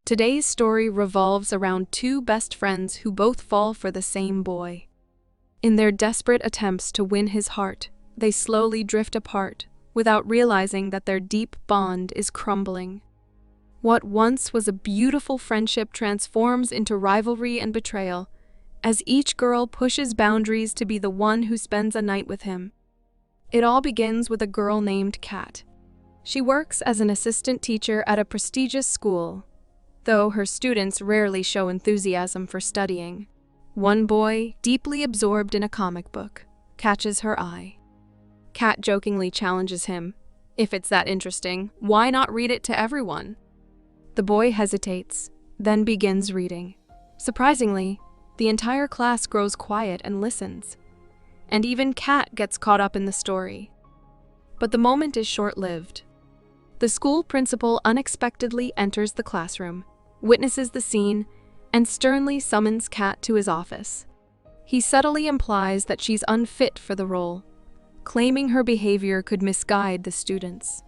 Today's story revolves around two best friends who both fall for the same boy. In their desperate attempts to win his heart, they slowly drift apart, without realizing that their deep bond is crumbling. What once was a beautiful friendship transforms into rivalry and betrayal, as each girl pushes boundaries to be the one who spends a night with him. It all begins with a girl named Kat. She works as an assistant teacher at a prestigious school, though her students rarely show enthusiasm for studying. One boy, deeply absorbed in a comic book, catches her eye. Kat jokingly challenges him, "If it's that interesting, why not read it to everyone?" The boy hesitates, then begins reading. Surprisingly, the entire class grows quiet and listens, and even Kat gets caught up in the story. But the moment is short-lived. The school principal unexpectedly enters the classroom, witnesses the scene, and sternly summons Kat to his office. He subtly implies that she's unfit for the role, claiming her behavior could misguide the students.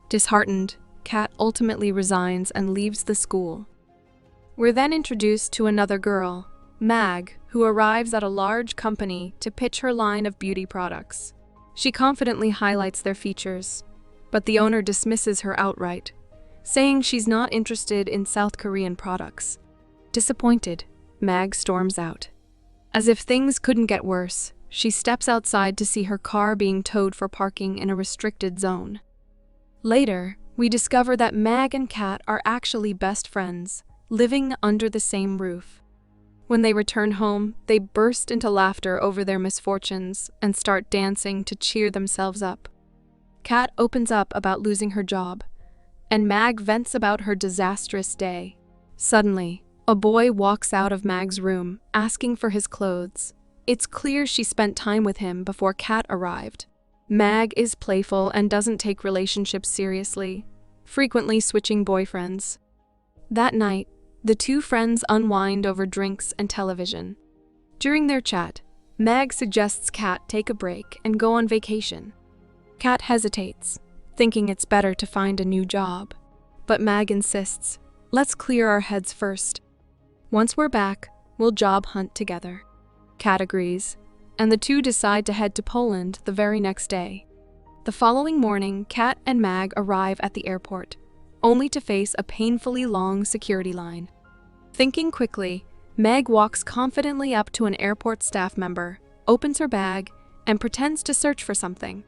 Disheartened, Kat ultimately resigns and leaves the school. We're then introduced to another girl, Mag, who arrives at a large company to pitch her line of beauty products. She confidently highlights their features, but the owner dismisses her outright, saying she's not interested in South Korean products. Disappointed, Mag storms out. As if things couldn't get worse, she steps outside to see her car being towed for parking in a restricted zone. Later, we discover that Mag and Kat are actually best friends, living under the same roof. When they return home, they burst into laughter over their misfortunes and start dancing to cheer themselves up. Kat opens up about losing her job, and Mag vents about her disastrous day. Suddenly, a boy walks out of Mag's room, asking for his clothes. It's clear she spent time with him before Kat arrived. Mag is playful and doesn't take relationships seriously, frequently switching boyfriends. That night, the two friends unwind over drinks and television. During their chat, Mag suggests Kat take a break and go on vacation. Kat hesitates, thinking it's better to find a new job. But Mag insists, "Let's clear our heads first. Once we're back, we'll job hunt together." Kat agrees, and the two decide to head to Poland the very next day. The following morning, Kat and Mag arrive at the airport, only to face a painfully long security line. Thinking quickly, Meg walks confidently up to an airport staff member, opens her bag, and pretends to search for something.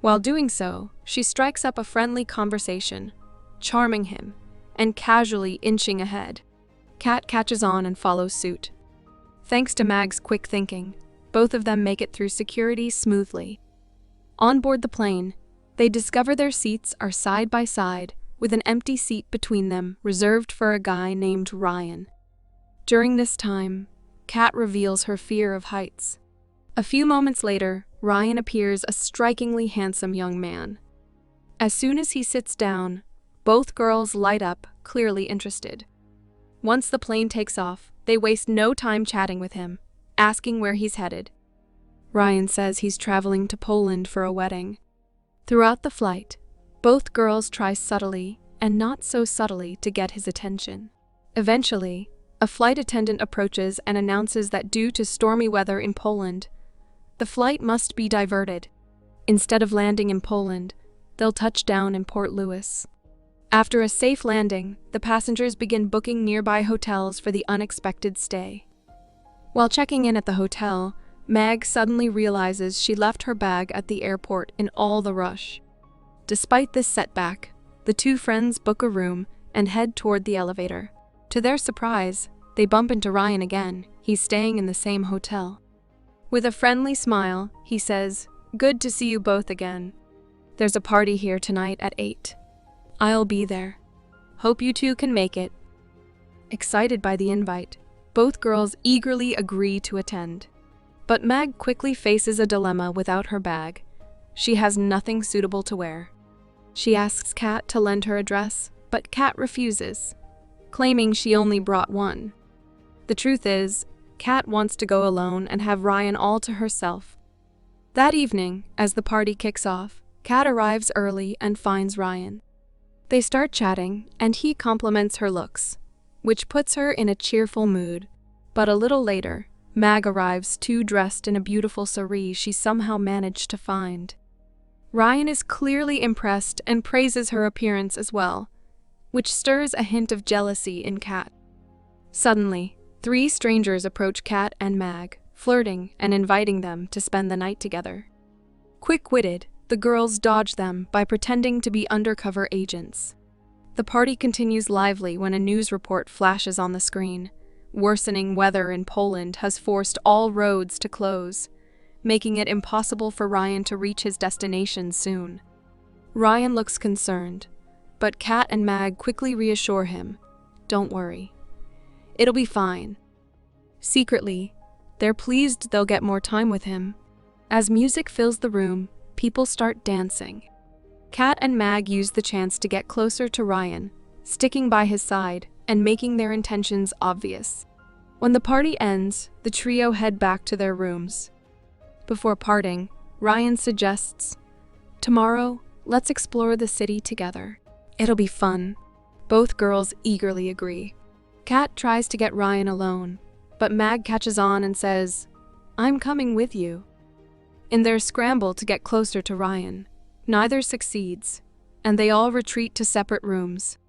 While doing so, she strikes up a friendly conversation, charming him, and casually inching ahead. Kat catches on and follows suit. Thanks to Mag's quick thinking, both of them make it through security smoothly. On board the plane, they discover their seats are side by side, with an empty seat between them reserved for a guy named Ryan. During this time, Kat reveals her fear of heights. A few moments later, Ryan appears a strikingly handsome young man. As soon as he sits down, both girls light up, clearly interested. Once the plane takes off, they waste no time chatting with him, asking where he's headed. Ryan says he's traveling to Poland for a wedding. Throughout the flight, both girls try subtly and not so subtly to get his attention. Eventually, a flight attendant approaches and announces that due to stormy weather in Poland, the flight must be diverted. Instead of landing in Poland, they'll touch down in Port Louis. After a safe landing, the passengers begin booking nearby hotels for the unexpected stay. While checking in at the hotel, Meg suddenly realizes she left her bag at the airport in all the rush. Despite this setback, the two friends book a room and head toward the elevator. To their surprise, they bump into Ryan again. He's staying in the same hotel. With a friendly smile, he says, "Good to see you both again. There's a party here tonight at 8. I'll be there. Hope you two can make it." Excited by the invite, both girls eagerly agree to attend. But Meg quickly faces a dilemma without her bag. She has nothing suitable to wear. She asks Kat to lend her a dress, but Kat refuses, claiming she only brought one. The truth is, Kat wants to go alone and have Ryan all to herself. That evening, as the party kicks off, Kat arrives early and finds Ryan. They start chatting, and he compliments her looks, which puts her in a cheerful mood. But a little later, Mag arrives too dressed in a beautiful cerise she somehow managed to find. Ryan is clearly impressed and praises her appearance as well, which stirs a hint of jealousy in Kat. Suddenly, 3 strangers approach Kat and Mag, flirting and inviting them to spend the night together. Quick-witted, the girls dodge them by pretending to be undercover agents. The party continues lively when a news report flashes on the screen. Worsening weather in Poland has forced all roads to close, making it impossible for Ryan to reach his destination soon. Ryan looks concerned, but Kat and Mag quickly reassure him, "Don't worry. It'll be fine." Secretly, they're pleased they'll get more time with him. As music fills the room, people start dancing. Kat and Mag use the chance to get closer to Ryan, sticking by his side and making their intentions obvious. When the party ends, the trio head back to their rooms. Before parting, Ryan suggests, "Tomorrow, let's explore the city together. It'll be fun." Both girls eagerly agree. Kat tries to get Ryan alone, but Mag catches on and says, "I'm coming with you." In their scramble to get closer to Ryan, neither succeeds, and they all retreat to separate rooms.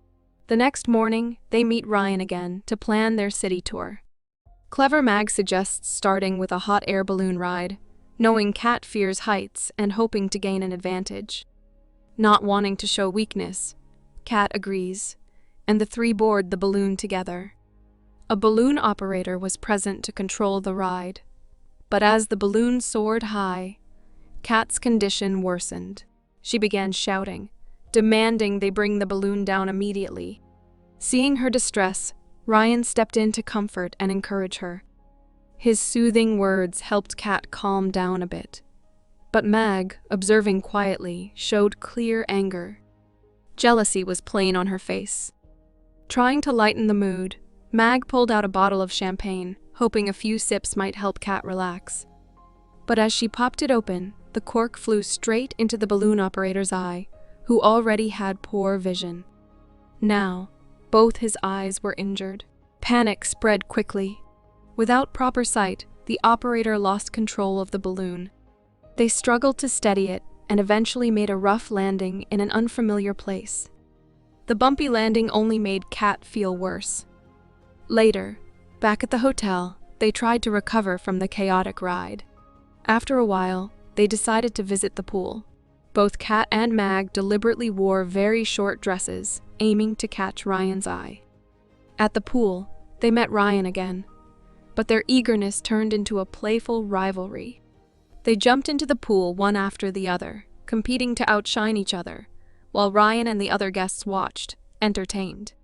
The next morning, they meet Ryan again to plan their city tour. Clever Mag suggests starting with a hot air balloon ride, knowing Kat fears heights and hoping to gain an advantage. Not wanting to show weakness, Kat agrees, and the 3 board the balloon together. A balloon operator was present to control the ride, but as the balloon soared high, Kat's condition worsened. She began shouting, demanding they bring the balloon down immediately. Seeing her distress, Ryan stepped in to comfort and encourage her. His soothing words helped Kat calm down a bit. But Mag, observing quietly, showed clear anger. Jealousy was plain on her face. Trying to lighten the mood, Mag pulled out a bottle of champagne, hoping a few sips might help Kat relax. But as she popped it open, the cork flew straight into the balloon operator's eye, who already had poor vision. Now, both his eyes were injured. Panic spread quickly. Without proper sight, the operator lost control of the balloon. They struggled to steady it and eventually made a rough landing in an unfamiliar place. The bumpy landing only made Kat feel worse. Later, back at the hotel, they tried to recover from the chaotic ride. After a while, they decided to visit the pool. Both Kat and Mag deliberately wore very short dresses, aiming to catch Ryan's eye. At the pool, they met Ryan again, but their eagerness turned into a playful rivalry. They jumped into the pool one after the other, competing to outshine each other, while Ryan and the other guests watched, entertained.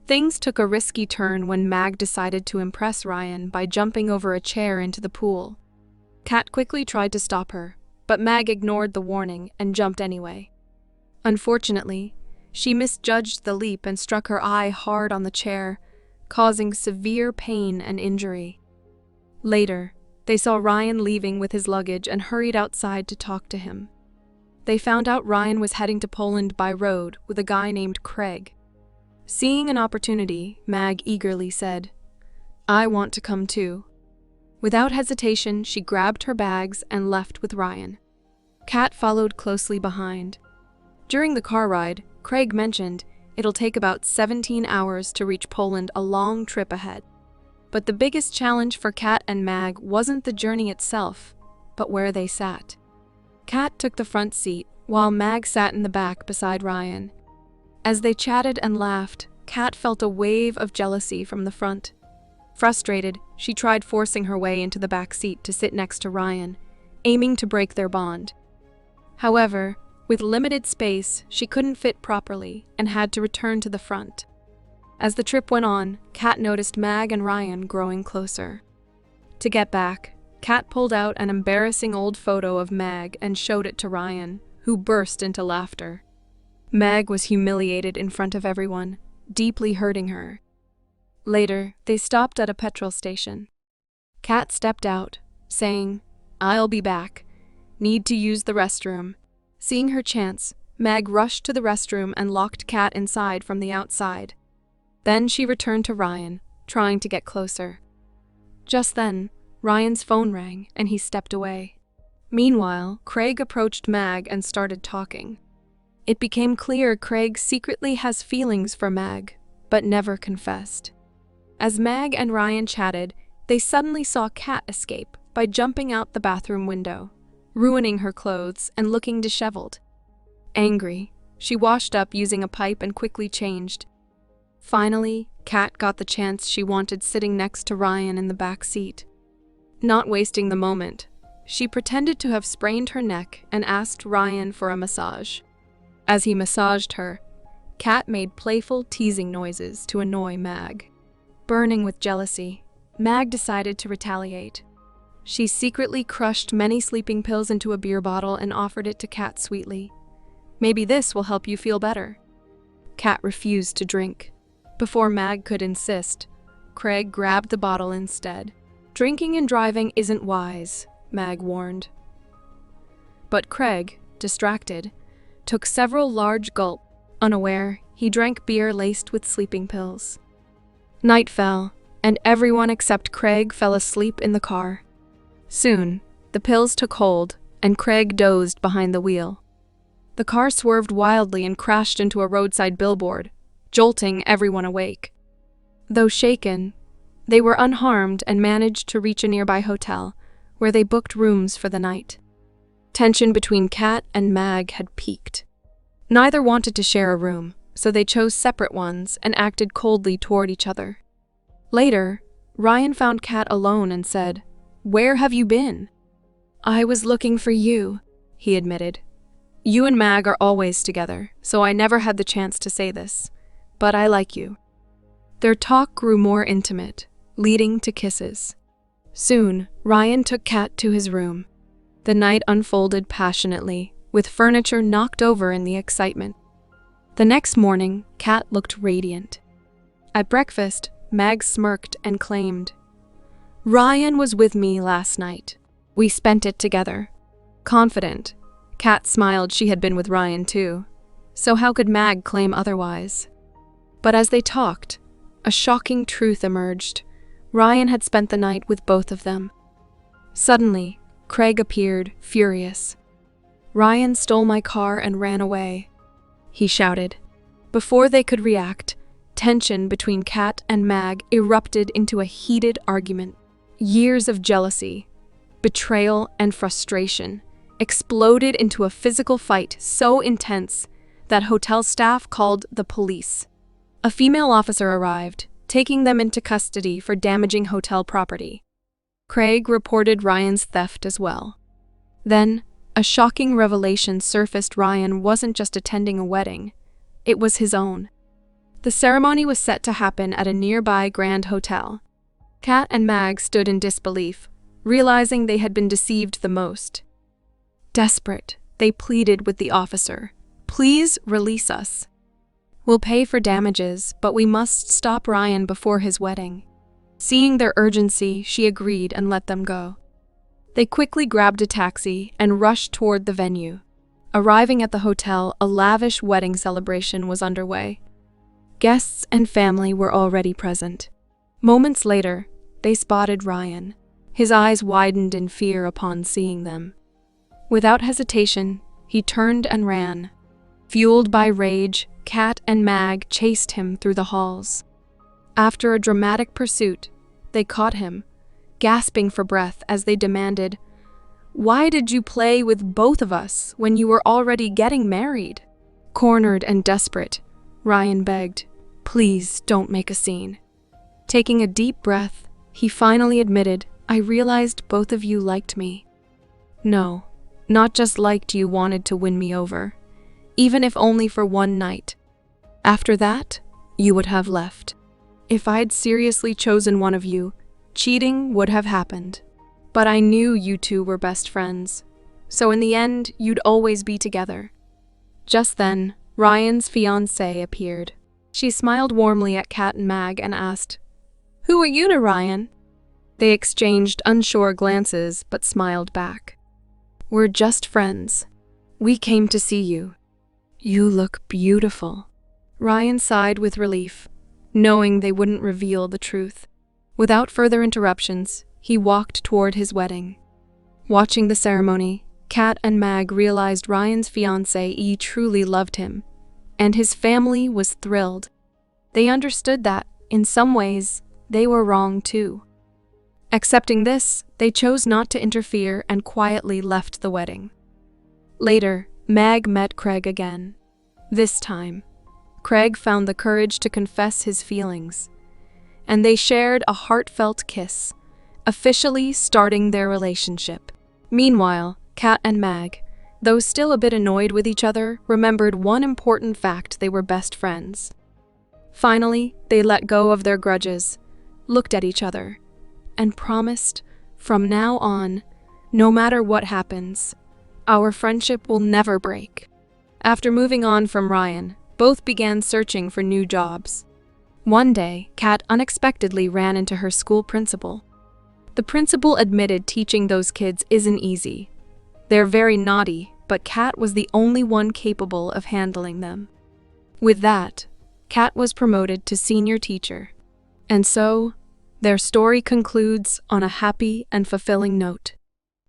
Things took a risky turn when Mag decided to impress Ryan by jumping over a chair into the pool. Kat quickly tried to stop her, but Mag ignored the warning and jumped anyway. Unfortunately, she misjudged the leap and struck her eye hard on the chair, causing severe pain and injury. Later, they saw Ryan leaving with his luggage and hurried outside to talk to him. They found out Ryan was heading to Poland by road with a guy named Craig. Seeing an opportunity, Mag eagerly said, "I want to come too." Without hesitation, she grabbed her bags and left with Ryan. Kat followed closely behind. During the car ride, Craig mentioned it'll take about 17 hours to reach Poland, a long trip ahead. But the biggest challenge for Kat and Mag wasn't the journey itself, but where they sat. Kat took the front seat, while Mag sat in the back beside Ryan. As they chatted and laughed, Kat felt a wave of jealousy from the front. Frustrated, she tried forcing her way into the back seat to sit next to Ryan, aiming to break their bond. However, with limited space, she couldn't fit properly and had to return to the front. As the trip went on, Kat noticed Mag and Ryan growing closer. To get back, Kat pulled out an embarrassing old photo of Mag and showed it to Ryan, who burst into laughter. Mag was humiliated in front of everyone, deeply hurting her. Later, they stopped at a petrol station. Kat stepped out, saying, "I'll be back. Need to use the restroom." Seeing her chance, Meg rushed to the restroom and locked Kat inside from the outside. Then she returned to Ryan, trying to get closer. Just then, Ryan's phone rang and he stepped away. Meanwhile, Craig approached Mag and started talking. It became clear Craig secretly has feelings for Mag, but never confessed. As Mag and Ryan chatted, they suddenly saw Kat escape by jumping out the bathroom window, ruining her clothes and looking disheveled. Angry, she washed up using a pipe and quickly changed. Finally, Kat got the chance she wanted sitting next to Ryan in the back seat. Not wasting the moment, she pretended to have sprained her neck and asked Ryan for a massage. As he massaged her, Kat made playful, teasing noises to annoy Mag. Burning with jealousy, Mag decided to retaliate. She secretly crushed many sleeping pills into a beer bottle and offered it to Kat sweetly. "Maybe this will help you feel better." Kat refused to drink. Before Mag could insist, Craig grabbed the bottle instead. "Drinking and driving isn't wise," Mag warned. But Craig, distracted, took several large gulps. Unaware, he drank beer laced with sleeping pills. Night fell, and everyone except Craig fell asleep in the car. Soon, the pills took hold, and Craig dozed behind the wheel. The car swerved wildly and crashed into a roadside billboard, jolting everyone awake. Though shaken, they were unharmed and managed to reach a nearby hotel, where they booked rooms for the night. Tension between Kat and Mag had peaked. Neither wanted to share a room, so they chose separate ones and acted coldly toward each other. Later, Ryan found Kat alone and said, "Where have you been?" "I was looking for you," he admitted. "You and Mag are always together, so I never had the chance to say this, but I like you." Their talk grew more intimate, leading to kisses. Soon, Ryan took Kat to his room. The night unfolded passionately, with furniture knocked over in the excitement. The next morning, Kat looked radiant. At breakfast, Mag smirked and claimed, "Ryan was with me last night. We spent it together." Confident, Kat smiled she had been with Ryan too, so how could Mag claim otherwise? But as they talked, a shocking truth emerged. Ryan had spent the night with both of them. Suddenly, Craig appeared, furious. "Ryan stole my car and ran away," he shouted. Before they could react, tension between Kat and Mag erupted into a heated argument. Years of jealousy, betrayal, and frustration exploded into a physical fight so intense that hotel staff called the police. A female officer arrived, taking them into custody for damaging hotel property. Craig reported Ryan's theft as well. Then, a shocking revelation surfaced. Ryan wasn't just attending a wedding, it was his own. The ceremony was set to happen at a nearby Grand Hotel. Kat and Mag stood in disbelief, realizing they had been deceived the most. Desperate, they pleaded with the officer, "Please release us. We'll pay for damages, but we must stop Ryan before his wedding." Seeing their urgency, she agreed and let them go. They quickly grabbed a taxi and rushed toward the venue. Arriving at the hotel, a lavish wedding celebration was underway. Guests and family were already present. Moments later, they spotted Ryan. His eyes widened in fear upon seeing them. Without hesitation, he turned and ran. Fueled by rage, Kat and Mag chased him through the halls. After a dramatic pursuit, they caught him, gasping for breath as they demanded, "Why did you play with both of us when you were already getting married?" Cornered and desperate, Ryan begged, "Please don't make a scene." Taking a deep breath, he finally admitted, "I realized both of you liked me." "No, not just liked you, wanted to win me over, even if only for one night. After that, you would have left. If I'd seriously chosen one of you, cheating would have happened. But I knew you two were best friends, so in the end, you'd always be together." Just then, Ryan's fiancée appeared. She smiled warmly at Kat and Mag and asked, "Who are you to Ryan?" They exchanged unsure glances but smiled back. "We're just friends. We came to see you." "You look beautiful." Ryan sighed with relief, knowing they wouldn't reveal the truth. Without further interruptions, he walked toward his wedding. Watching the ceremony, Kat and Mag realized Ryan's fiancée truly loved him, and his family was thrilled. They understood that, in some ways, they were wrong too. Accepting this, they chose not to interfere and quietly left the wedding. Later, Mag met Craig again. This time, Craig found the courage to confess his feelings, and they shared a heartfelt kiss, officially starting their relationship. Meanwhile, Kat and Mag, though still a bit annoyed with each other, remembered one important fact: they were best friends. Finally, they let go of their grudges, looked at each other, and promised, from now on, no matter what happens, our friendship will never break. After moving on from Ryan, both began searching for new jobs. One day, Kat unexpectedly ran into her school principal. The principal admitted teaching those kids isn't easy. They're very naughty, but Kat was the only one capable of handling them. With that, Kat was promoted to senior teacher. And so, their story concludes on a happy and fulfilling note.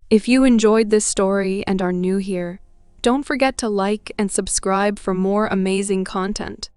If you enjoyed this story and are new here, don't forget to like and subscribe for more amazing content.